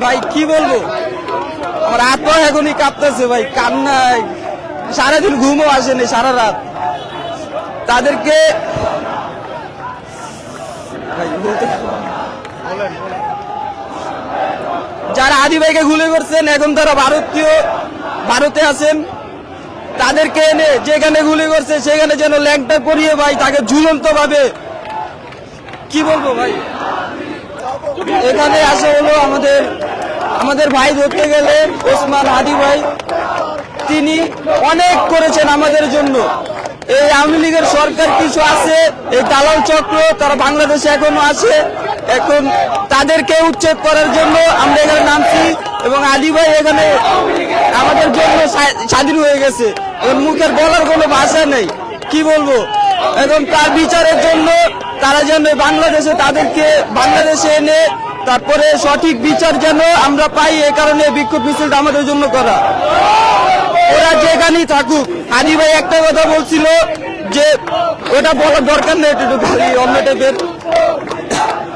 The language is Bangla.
ভাই কি বলবো, আমার হাত পা এখনই কাঁপতেছে ভাই, কান্নায় সারাদিন ঘুমও আসেনি, সারা রাত। তাদেরকে ভাই বলতে, যারা আদি ভাইকে গুলি করছেন এখন তারা ভারতে আছেন, তাদেরকে এনে যেখানে গুলি করছে সেখানে যেন ল্যাংটা করিয়ে ভাই তাকে ঝুলন্ত ভাবে, কি বলবো ভাই। এখানে আসে হলো আমাদের ভাই ধরতে গেলে ওসমান হাদি ভাই, তিনি অনেক করেছেন আমাদের জন্য। এই আওয়ামী লীগের সরকার কিছু আছে, এই দালাল চক্র, তারা বাংলাদেশে এখনো আছে। এখন তাদেরকে উচ্ছেদ করার জন্য আমরা এখানে নামছি এবং আদি ভাই এখানে আমাদের জন্য স্বাধীন হয়ে গেছে। এখন মুখের বলার কোনো ভাষা নেই, কি বলবো। এখন তার বিচারের জন্য তারা যেন বাংলাদেশে, তাদেরকে বাংলাদেশে এনে তারপরে সঠিক বিচার যেন আমরা পাই, এ কারণে বিক্ষোভ মিছিলটা আমাদের জন্য করা। ওরা যেখানেই থাকুক, হাদি ভাই একটা কথা বলছিল যে ওটা বলার দরকার নেই, একটু খালি অন্য টাইপের